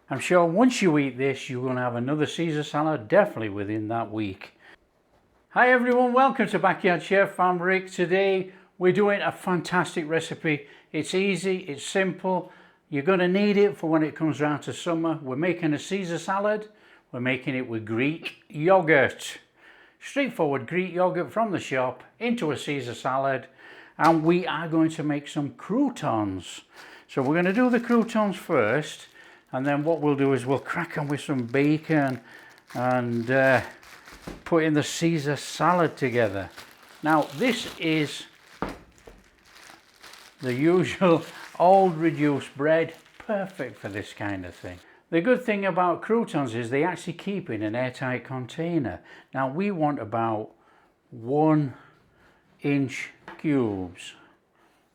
I'm sure once you eat this, you're going to have another Caesar salad definitely within that week. Hi everyone, welcome to Backyard Chef. I'm Rick. Today we're doing a fantastic recipe. It's easy, it's simple. You're going to need it for when it comes round to summer. We're making a Caesar salad. We're making it with Greek yogurt. Straightforward Greek yogurt from the shop into a Caesar salad. And we are going to make some croutons. So we're going to do the croutons first. And then what we'll do is we'll crack on with some bacon and put in the Caesar salad together. Now this is the usual old reduced bread, perfect for this kind of thing. The good thing about croutons is they actually keep in an airtight container. Now we want about 1-inch cubes,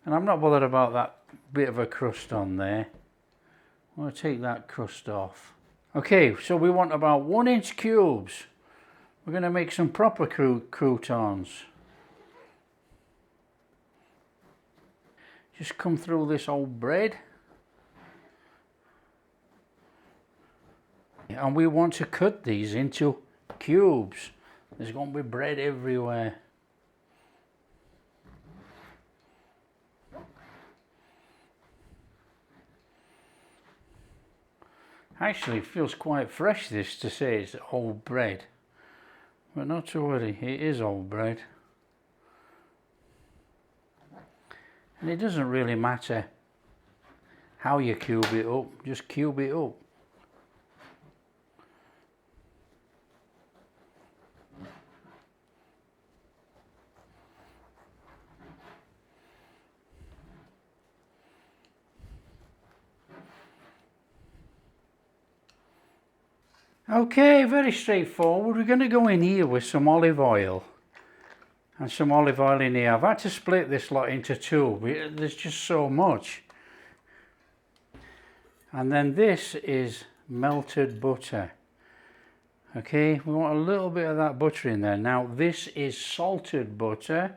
and I'm not bothered about that bit of a crust on there. I'm going to take that crust off. Okay, so we want about 1-inch cubes. We're going to make some proper croutons. Just come through this old bread. And we want to cut these into cubes. There's going to be bread everywhere. Actually, it feels quite fresh, this, to say it's old bread. But not to worry, it is old bread. And it doesn't really matter how you cube it up, just cube it up. Okay, very straightforward. We're going to go in here with some olive oil. And some olive oil in here. I've had to split this lot into two. There's just so much. And then this is melted butter. Okay, we want a little bit of that butter in there. Now this is salted butter.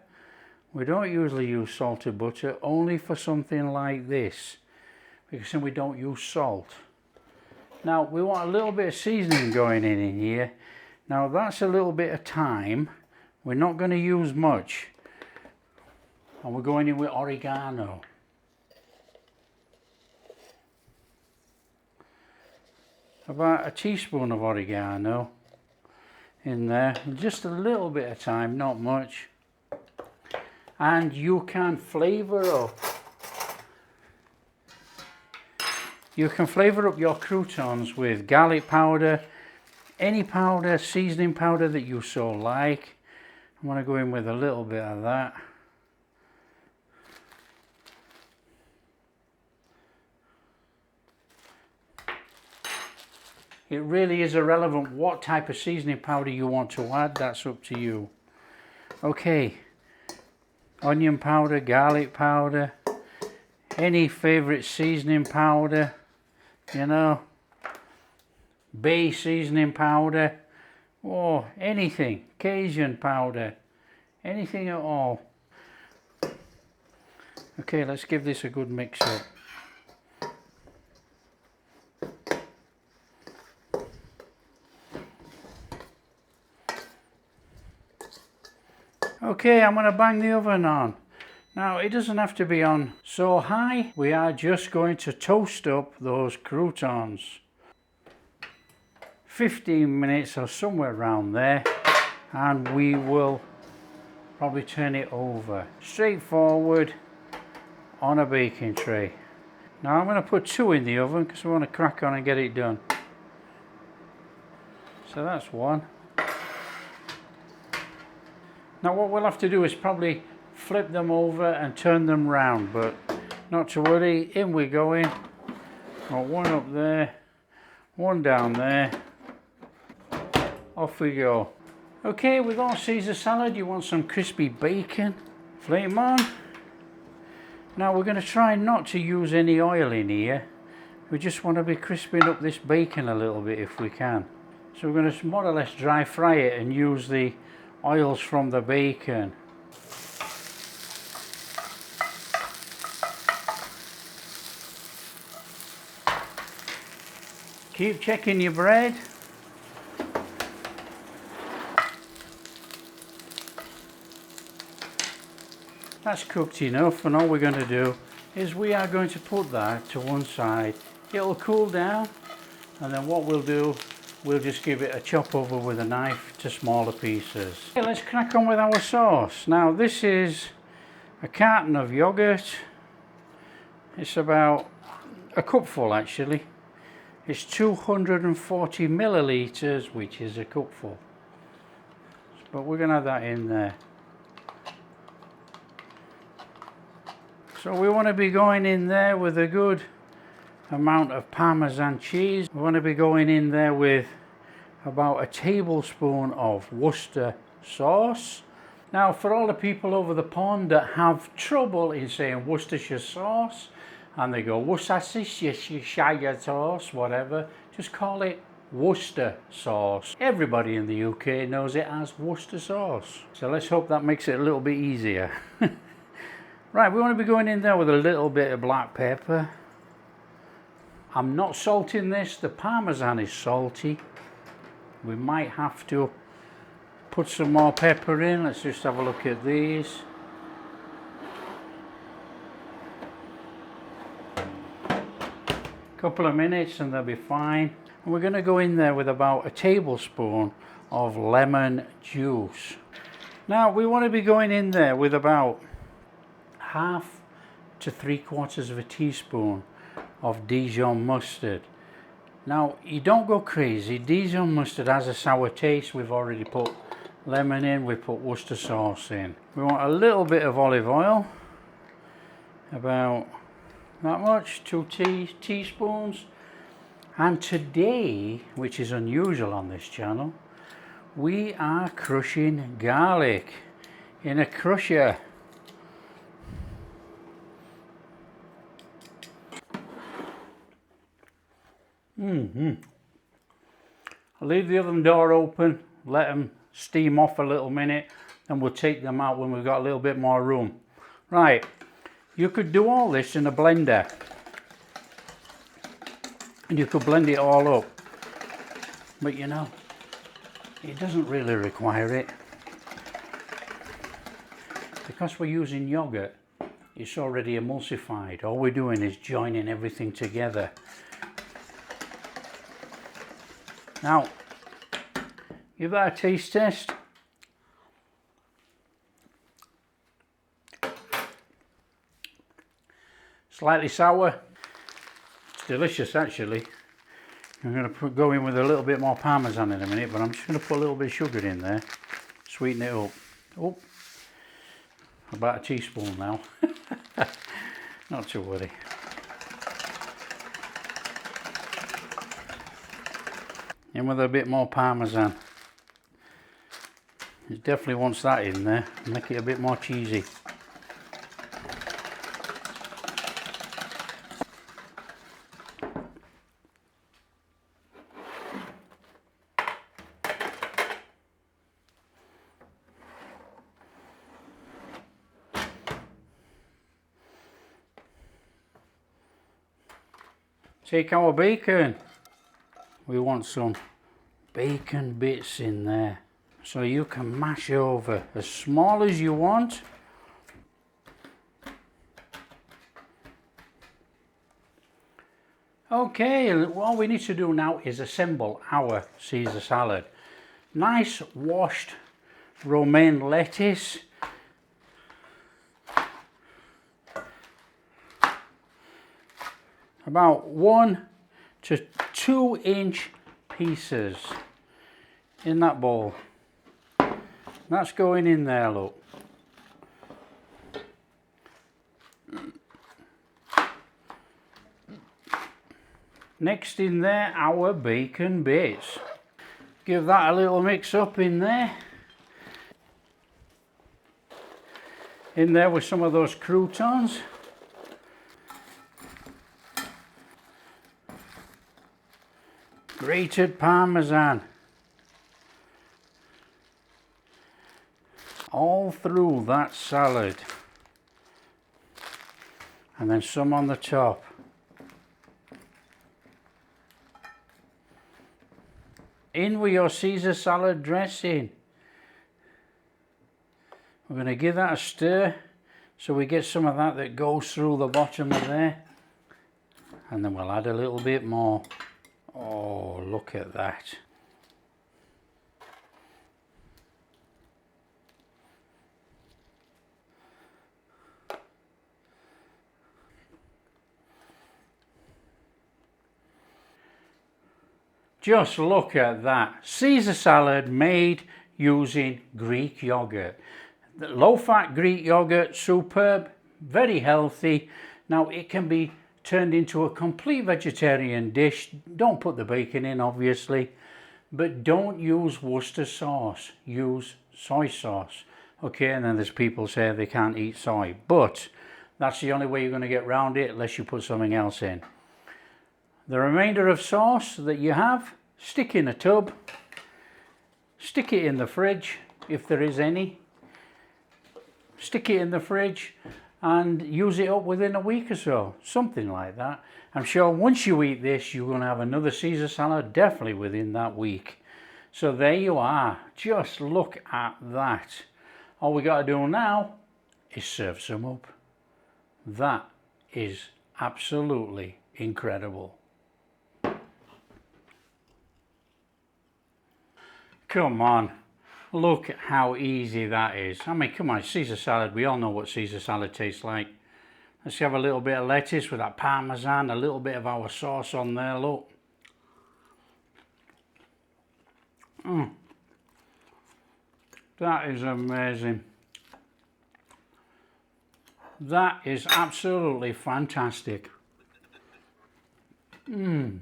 We don't usually use salted butter, only for something like this, because then we don't use salt. Now we want a little bit of seasoning going in here. Now that's a little bit of thyme. We're not going to use much. And we're going in with oregano. About a teaspoon of oregano in there. Just a little bit of thyme, not much. And you can flavour up. You can flavour up your croutons with garlic powder, any powder, seasoning powder that you so like. I'm going to go in with a little bit of that. It really is irrelevant what type of seasoning powder you want to add, that's up to you. Okay, onion powder, garlic powder, any favourite seasoning powder. You know, bay seasoning powder, or anything, Cajun powder, anything at all. Okay, let's give this a good mix up. Okay, I'm going to bang the oven on. Now, it doesn't have to be on so high. We are just going to toast up those croutons. 15 minutes or somewhere around there. And we will probably turn it over. Straightforward on a baking tray. Now, I'm going to put 2 in the oven because we want to crack on and get it done. So that's 1. Now, what we'll have to do is probably flip them over and turn them round, but not to worry, in we go in. Got 1 up there, 1 down there, off we go. Okay, with our Caesar salad you want some crispy bacon, flame on. Now we're going to try not to use any oil in here, we just want to be crisping up this bacon a little bit if we can. So we're going to more or less dry fry it and use the oils from the bacon. Keep checking your bread. That's cooked enough, and all we're going to do is we are going to put that to one side. It'll cool down, and then what we'll do, we'll just give it a chop over with a knife to smaller pieces. Okay, let's crack on with our sauce. Now this is a carton of yoghurt. It's about a cupful actually. It's 240 millilitres, which is a cupful. But we're going to have that in there. So we want to be going in there with a good amount of Parmesan cheese. We want to be going in there with about a tablespoon of Worcester sauce. Now for all the people over the pond that have trouble in saying Worcestershire sauce, and they go Worcestershire sauce, whatever, just call it Worcester sauce. Everybody in the UK knows it as Worcester sauce. So let's hope that makes it a little bit easier. Right, we want to be going in there with a little bit of black pepper. I'm not salting this, the Parmesan is salty. We might have to put some more pepper in. Let's just have a look at these. Couple of minutes and they'll be fine. And we're going to go in there with about a tablespoon of lemon juice. Now we want to be going in there with about 1/2 to 3/4 of a teaspoon of Dijon mustard. Now you don't go crazy. Dijon mustard has a sour taste. We've already put lemon in, we put Worcester sauce in. We want a little bit of olive oil, about that much, 2 teaspoons. And today, which is unusual on this channel, we are crushing garlic in a crusher. I'll leave the oven door open, let them steam off a little minute, and we'll take them out when we've got a little bit more room. Right, you could do all this in a blender, and you could blend it all up, but you know, it doesn't really require it. Because we're using yogurt, it's already emulsified. All we're doing is joining everything together. Now, give that a taste test. Slightly sour. It's delicious actually. I'm going to go in with a little bit more Parmesan in a minute, but I'm just going to put a little bit of sugar in there, sweeten it up. Oh, about a teaspoon now. Not to worry. In with a bit more Parmesan. It definitely wants that in there, make it a bit more cheesy. Take our bacon. We want some bacon bits in there, so you can mash over as small as you want. Okay, all we need to do now is assemble our Caesar salad. Nice washed romaine lettuce. About 1 to 2 inch pieces in that bowl. That's going in there, look. Next in there, our bacon bits. Give that a little mix up in there. In there with some of those croutons. Grated Parmesan. All through that salad. And then some on the top. In with your Caesar salad dressing. We're going to give that a stir so we get some of that goes through the bottom of there. And then we'll add a little bit more. Oh, look at that. Just look at that. Caesar salad made using Greek yogurt. The low-fat Greek yogurt, superb, very healthy. Now it can be turned into a complete vegetarian dish. Don't put the bacon in, obviously, but don't use Worcestershire sauce. Use soy sauce. Okay, and then there's people say they can't eat soy, but that's the only way you're going to get around it unless you put something else in. The remainder of sauce that you have, stick in a tub, stick it in the fridge if there is any, stick it in the fridge and use it up within a week or so, something like that. I'm sure once you eat this, you're going to have another Caesar salad definitely within that week. So there you are, just look at that. All we got to do now is serve some up. That is absolutely incredible. Come on, look at how easy that is. I mean, come on, Caesar salad, we all know what Caesar salad tastes like. Let's have a little bit of lettuce with that parmesan, a little bit of our sauce on there, look. That is amazing. That is absolutely fantastic. You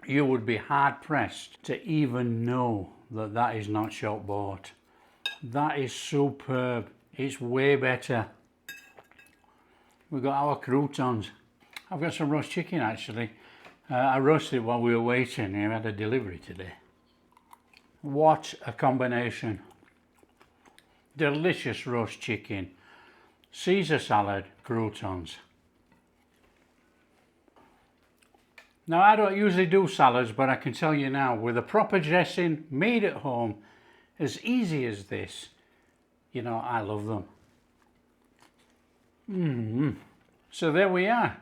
would be hard pressed to even know that that is not shop bought. That is superb. It's way better. We've got our croutons. I've got some roast chicken actually. I roasted it while we were waiting. I had a delivery today. What a combination. Delicious roast chicken, Caesar salad, croutons. Now I don't usually do salads, but I can tell you now, with a proper dressing made at home, as easy as this, you know, I love them. So there we are.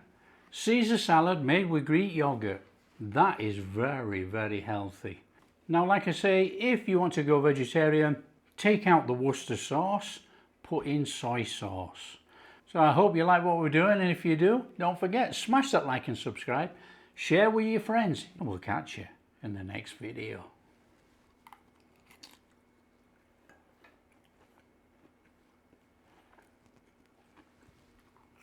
Caesar salad made with Greek yogurt. That is very, very healthy. Now, like I say, if you want to go vegetarian, take out the Worcestershire sauce, put in soy sauce. So I hope you like what we're doing, and if you do, don't forget, smash that like and subscribe, share with your friends, and we'll catch you in the next video.